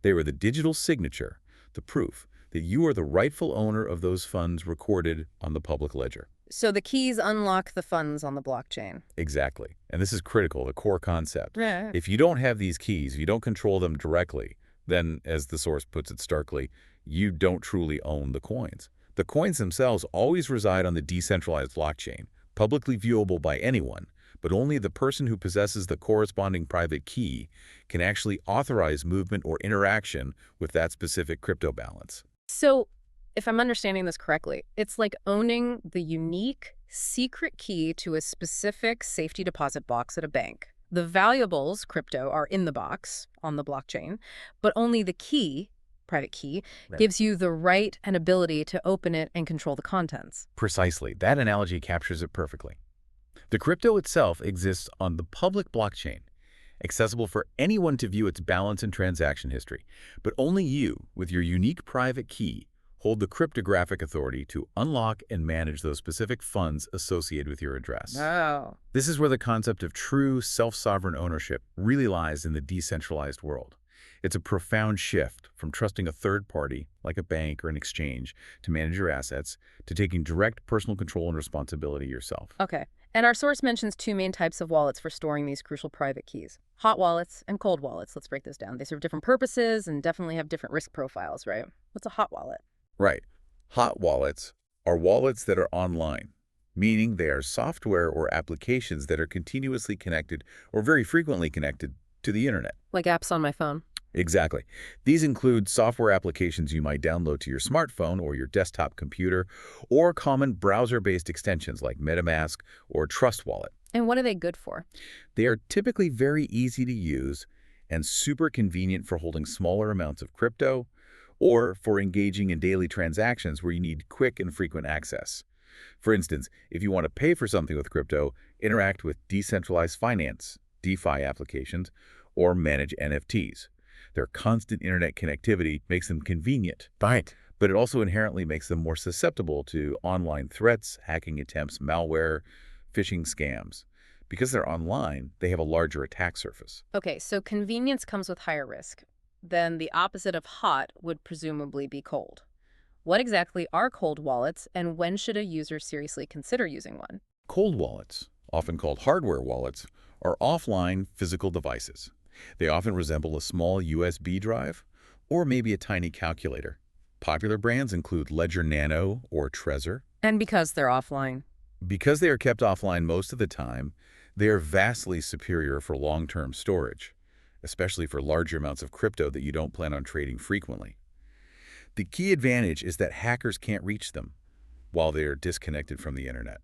They were the digital signature, the proof that you are the rightful owner of those funds recorded on the public ledger. So the keys unlock the funds on the blockchain. Exactly. And this is critical, the core concept. Right. If you don't have these keys, if you don't control them directly, then, as the source puts it starkly, you don't truly own the coins. The coins themselves always reside on the decentralized blockchain, publicly viewable by anyone, but only the person who possesses the corresponding private key can actually authorize movement or interaction with that specific crypto balance. So if I'm understanding this correctly, it's like owning the unique secret key to a specific safety deposit box at a bank. The valuables, crypto, are in the box on the blockchain, but only the key, private key, gives you the right and ability to open it and control the contents. Precisely. That analogy captures it perfectly. The crypto itself exists on the public blockchain, accessible for anyone to view its balance and transaction history, but only you, with your unique private key, hold the cryptographic authority to unlock and manage those specific funds associated with your address. Oh. This is where the concept of true self-sovereign ownership really lies in the decentralized world. It's a profound shift from trusting a third party, like a bank or an exchange, to manage your assets, to taking direct personal control and responsibility yourself. Okay. And our source mentions two main types of wallets for storing these crucial private keys. Hot wallets and cold wallets. Let's break this down. They serve different purposes and definitely have different risk profiles, right? What's a hot wallet? Right. Hot wallets are wallets that are online, meaning they are software or applications that are continuously connected or very frequently connected to the internet. Like apps on my phone. Exactly. These include software applications you might download to your smartphone or your desktop computer, or common browser-based extensions like MetaMask or Trust Wallet. And what are they good for? They are typically very easy to use and super convenient for holding smaller amounts of crypto or for engaging in daily transactions where you need quick and frequent access. For instance, if you want to pay for something with crypto, interact with decentralized finance, DeFi applications, or manage NFTs. Their constant internet connectivity makes them convenient. Right. But it also inherently makes them more susceptible to online threats, hacking attempts, malware, phishing scams. Because they're online, they have a larger attack surface. Okay, so convenience comes with higher risk. Then the opposite of hot would presumably be cold. What exactly are cold wallets, and when should a user seriously consider using one? Cold wallets, often called hardware wallets, are offline physical devices. They often resemble a small USB drive or maybe a tiny calculator. Popular brands include Ledger Nano or Trezor. And because they're offline. Because they are kept offline most of the time, they are vastly superior for long-term storage, especially for larger amounts of crypto that you don't plan on trading frequently. The key advantage is that hackers can't reach them while they are disconnected from the internet.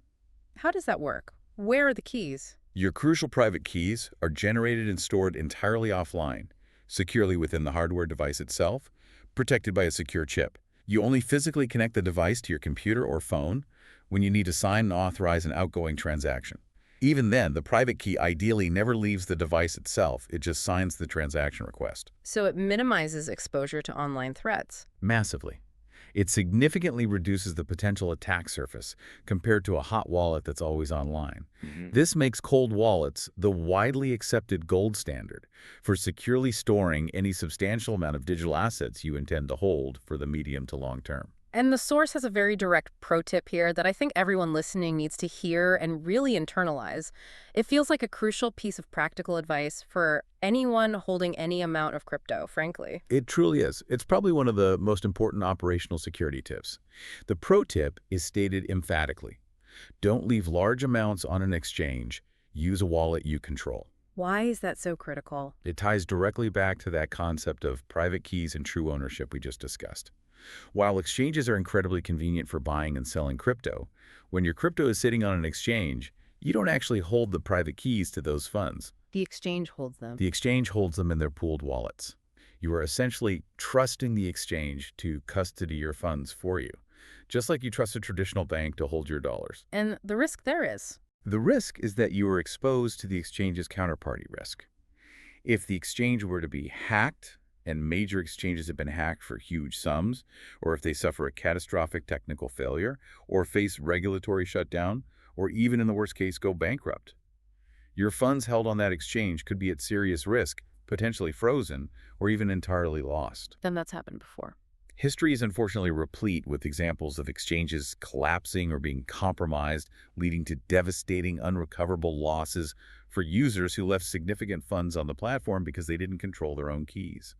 How does that work? Where are the keys? Your crucial private keys are generated and stored entirely offline, securely within the hardware device itself, protected by a secure chip. You only physically connect the device to your computer or phone when you need to sign and authorize an outgoing transaction. Even then, the private key ideally never leaves the device itself. It just signs the transaction request. So it minimizes exposure to online threats. Massively. It significantly reduces the potential attack surface compared to a hot wallet that's always online. This makes cold wallets the widely accepted gold standard for securely storing any substantial amount of digital assets you intend to hold for the medium to long term. And the source has a very direct pro tip here that I think everyone listening needs to hear and really internalize. It feels like a crucial piece of practical advice for anyone holding any amount of crypto, frankly. It truly is. It's probably one of the most important operational security tips. The pro tip is stated emphatically. Don't leave large amounts on an exchange. Use a wallet you control. Why is that so critical? It ties directly back to that concept of private keys and true ownership we just discussed. While exchanges are incredibly convenient for buying and selling crypto, when your crypto is sitting on an exchange, you don't actually hold the private keys to those funds. The exchange holds them. The exchange holds them in their pooled wallets. You are essentially trusting the exchange to custody your funds for you, just like you trust a traditional bank to hold your dollars. And the risk there is? The risk is that you are exposed to the exchange's counterparty risk. If the exchange were to be hacked and major exchanges have been hacked for huge sums, or if they suffer a catastrophic technical failure, or face regulatory shutdown, or even in the worst case go bankrupt. Your funds held on that exchange could be at serious risk, potentially frozen, or even entirely lost. Then that's happened before. History is unfortunately replete with examples of exchanges collapsing or being compromised, leading to devastating, unrecoverable losses for users who left significant funds on the platform because they didn't control their own keys.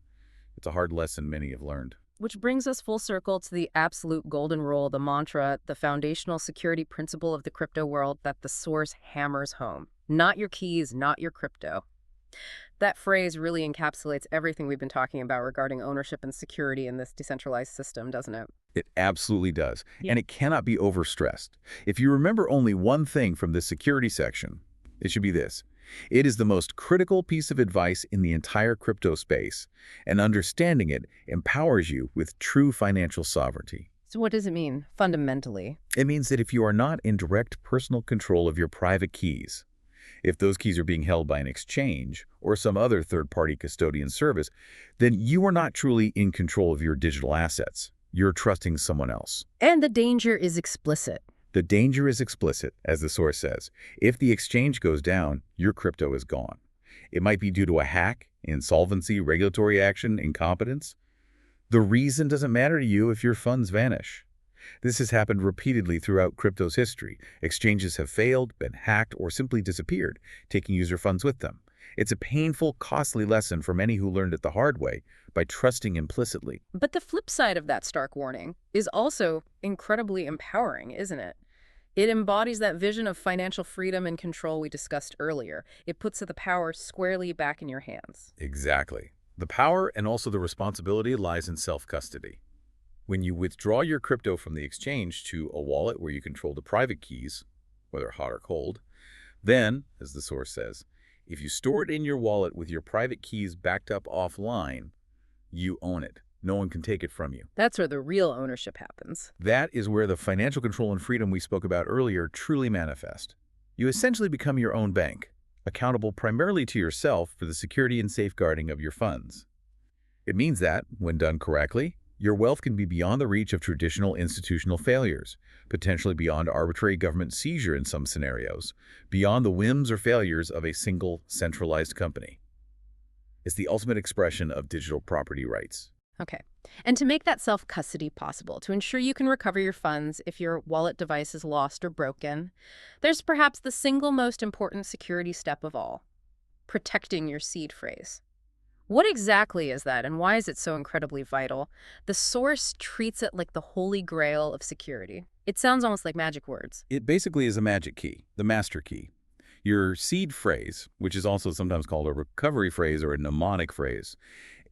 It's a hard lesson many have learned. Which brings us full circle to the absolute golden rule, the mantra, the foundational security principle of the crypto world that the source hammers home. Not your keys, not your crypto. That phrase really encapsulates everything we've been talking about regarding ownership and security in this decentralized system, doesn't it? It absolutely does, Yeah. and it cannot be overstressed. If you remember only one thing from this security section, it should be this. It is the most critical piece of advice in the entire crypto space, and understanding it empowers you with true financial sovereignty. So what does it mean, fundamentally? It means that if you are not in direct personal control of your private keys, if those keys are being held by an exchange or some other third-party custodian service, then you are not truly in control of your digital assets. You're trusting someone else. And the danger is explicit. The danger is explicit, as the source says. If the exchange goes down, your crypto is gone. It might be due to a hack, insolvency, regulatory action, incompetence. The reason doesn't matter to you if your funds vanish. This has happened repeatedly throughout crypto's history. Exchanges have failed, been hacked, or simply disappeared, taking user funds with them. It's a painful, costly lesson for many who learned it the hard way by trusting implicitly. But the flip side of that stark warning is also incredibly empowering, isn't it? It embodies that vision of financial freedom and control we discussed earlier. It puts the power squarely back in your hands. Exactly. The power and also the responsibility lies in self-custody. When you withdraw your crypto from the exchange to a wallet where you control the private keys, whether hot or cold, then, as the source says, if you store it in your wallet with your private keys backed up offline, you own it. No one can take it from you. That's where the real ownership happens. That is where the financial control and freedom we spoke about earlier truly manifest. You essentially become your own bank, accountable primarily to yourself for the security and safeguarding of your funds. It means that, when done correctly, your wealth can be beyond the reach of traditional institutional failures, potentially beyond arbitrary government seizure in some scenarios, beyond the whims or failures of a single centralized company. It's the ultimate expression of digital property rights. Okay. And to make that self-custody possible, to ensure you can recover your funds if your wallet device is lost or broken, there's perhaps the single most important security step of all, protecting your seed phrase. What exactly is that, and why is it so incredibly vital? The source treats it like the holy grail of security. It sounds almost like magic words. It basically is a magic key, the master key. Your seed phrase, which is also sometimes called a recovery phrase or a mnemonic phrase,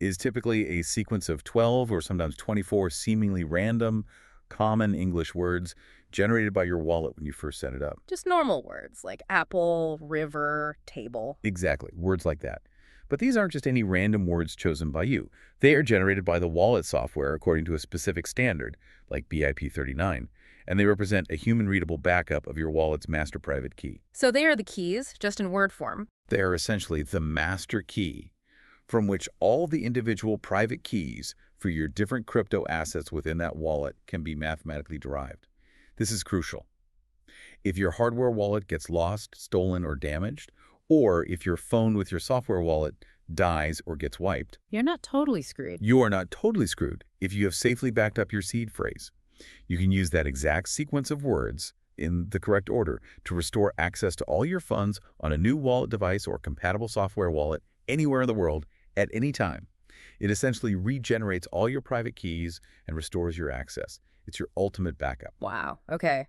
is typically a sequence of 12 or sometimes 24 seemingly random, common English words generated by your wallet when you first set it up. Just normal words like apple, river, table. Exactly, words like that. But these aren't just any random words chosen by you. They are generated by the wallet software according to a specific standard, like BIP39, and they represent a human-readable backup of your wallet's master private key. So they are the keys, just in word form. They are essentially the master key from which all the individual private keys for your different crypto assets within that wallet can be mathematically derived. This is crucial. If your hardware wallet gets lost, stolen, or damaged, or if your phone with your software wallet dies or gets wiped, You're not totally screwed. you are not totally screwed if you have safely backed up your seed phrase. You can use that exact sequence of words in the correct order to restore access to all your funds on a new wallet device or compatible software wallet anywhere in the world at any time. It essentially regenerates all your private keys and restores your access. It's your ultimate backup. Wow, okay.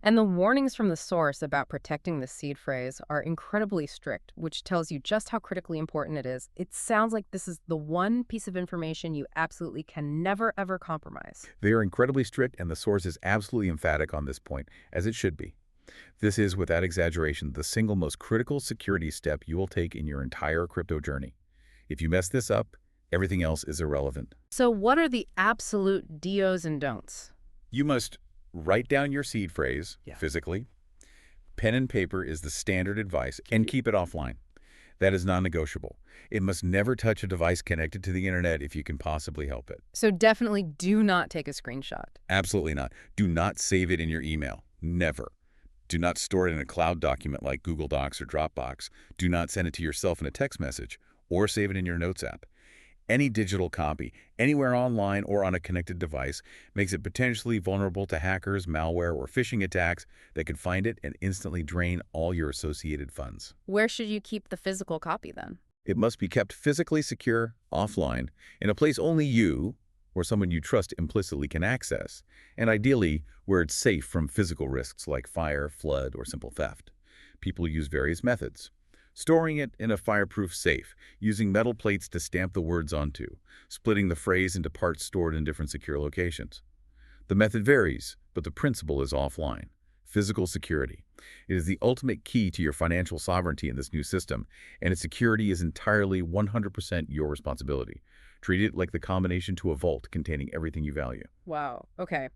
And the warnings from the source about protecting the seed phrase are incredibly strict, which tells you just how critically important it is. It sounds like this is the one piece of information you absolutely can never, ever compromise. They are incredibly strict, and the source is absolutely emphatic on this point, as it should be. This is, without exaggeration, the single most critical security step you will take in your entire crypto journey. If you mess this up, everything else is irrelevant. So what are the absolute do's and don'ts? You must write down your seed phrase physically. Pen and paper is the standard advice, and keep it offline. That is non-negotiable. It must never touch a device connected to the internet if you can possibly help it. So definitely do not take a screenshot. Absolutely not. Do not save it in your email. Never. Do not store it in a cloud document like Google Docs or Dropbox. Do not send it to yourself in a text message or save it in your Notes app. Any digital copy, anywhere online or on a connected device, makes it potentially vulnerable to hackers, malware, or phishing attacks that could find it and instantly drain all your associated funds. Where should you keep the physical copy then? It must be kept physically secure, offline, in a place only you or someone you trust implicitly can access, and ideally where it's safe from physical risks like fire, flood, or simple theft. People use various methods. Storing it in a fireproof safe, using metal plates to stamp the words onto, splitting the phrase into parts stored in different secure locations. The method varies, but the principle is offline. Physical security. It is the ultimate key to your financial sovereignty in this new system, and its security is entirely 100% your responsibility. Treat it like the combination to a vault containing everything you value. Wow. Okay.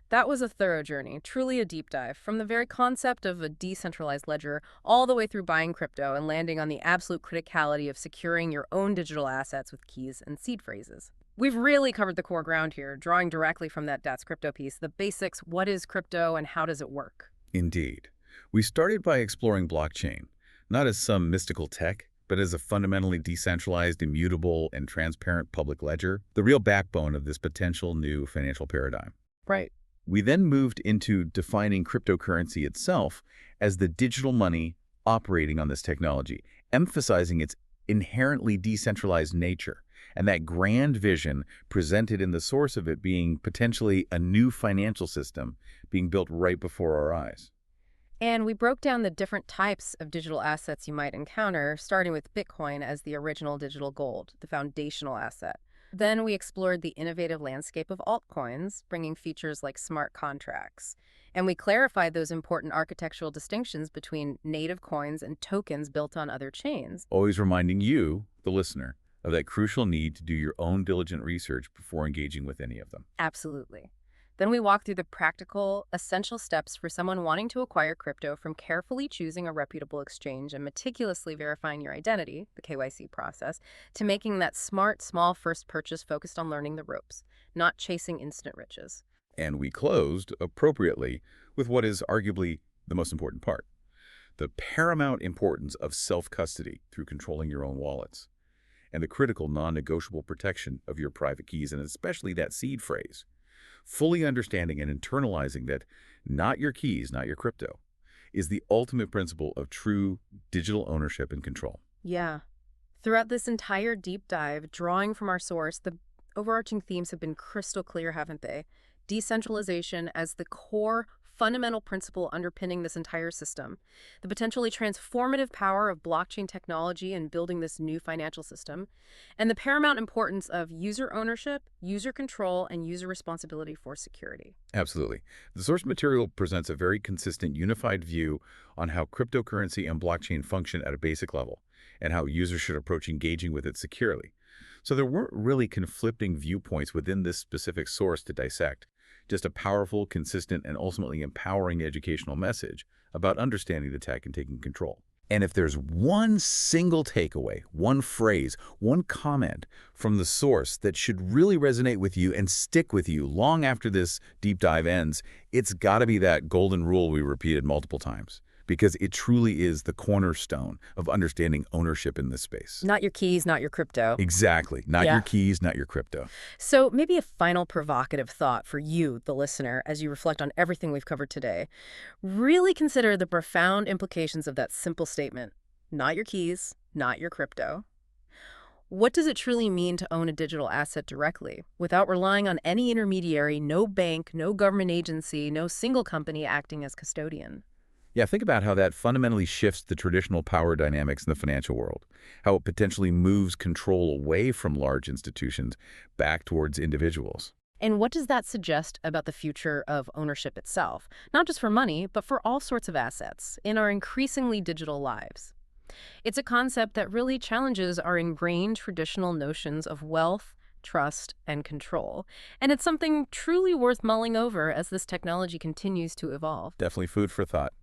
That was a thorough journey, truly a deep dive, from the very concept of a decentralized ledger all the way through buying crypto and landing on the absolute criticality of securing your own digital assets with keys and seed phrases. We've really covered the core ground here, drawing directly from that DatzCrypto piece, the basics, what is crypto and how does it work? Indeed. We started by exploring blockchain, not as some mystical tech, but as a fundamentally decentralized, immutable, and transparent public ledger, the real backbone of this potential new financial paradigm. Right. We then moved into defining cryptocurrency itself as the digital money operating on this technology, emphasizing its inherently decentralized nature and that grand vision presented in the source of it being potentially a new financial system being built right before our eyes. And we broke down the different types of digital assets you might encounter, starting with Bitcoin as the original digital gold, the foundational asset. Then we explored the innovative landscape of altcoins, bringing features like smart contracts. And we clarified those important architectural distinctions between native coins and tokens built on other chains. Always reminding you, the listener, of that crucial need to do your own diligent research before engaging with any of them. Absolutely. Then we walk through the practical, essential steps for someone wanting to acquire crypto, from carefully choosing a reputable exchange and meticulously verifying your identity, the KYC process, to making that smart, small first purchase focused on learning the ropes, not chasing instant riches. And we closed, appropriately, with what is arguably the most important part, the paramount importance of self-custody through controlling your own wallets, and the critical non-negotiable protection of your private keys, and especially that seed phrase. Fully understanding and internalizing that not your keys, not your crypto, is the ultimate principle of true digital ownership and control. Yeah. Throughout this entire deep dive, drawing from our source, the overarching themes have been crystal clear, haven't they? Decentralization as the core fundamental principle underpinning this entire system, the potentially transformative power of blockchain technology in building this new financial system, and the paramount importance of user ownership, user control, and user responsibility for security. Absolutely. The source material presents a very consistent, unified view on how cryptocurrency and blockchain function at a basic level, and how users should approach engaging with it securely. So there weren't really conflicting viewpoints within this specific source to dissect, just a powerful, consistent, and ultimately empowering educational message about understanding the tech and taking control. And if there's one single takeaway, one phrase, one comment from the source that should really resonate with you and stick with you long after this deep dive ends, it's got to be that golden rule we repeated multiple times, because it truly is the cornerstone of understanding ownership in this space. Not your keys, not your crypto. Exactly. Not your keys, not your crypto. So maybe a final provocative thought for you, the listener, as you reflect on everything we've covered today. Really consider the profound implications of that simple statement. Not your keys, not your crypto. What does it truly mean to own a digital asset directly, without relying on any intermediary, no bank, no government agency, no single company acting as custodian? Yeah, think about how that fundamentally shifts the traditional power dynamics in the financial world, how it potentially moves control away from large institutions back towards individuals. And what does that suggest about the future of ownership itself, not just for money, but for all sorts of assets in our increasingly digital lives? It's a concept that really challenges our ingrained traditional notions of wealth, trust, and control. And it's something truly worth mulling over as this technology continues to evolve. Definitely food for thought.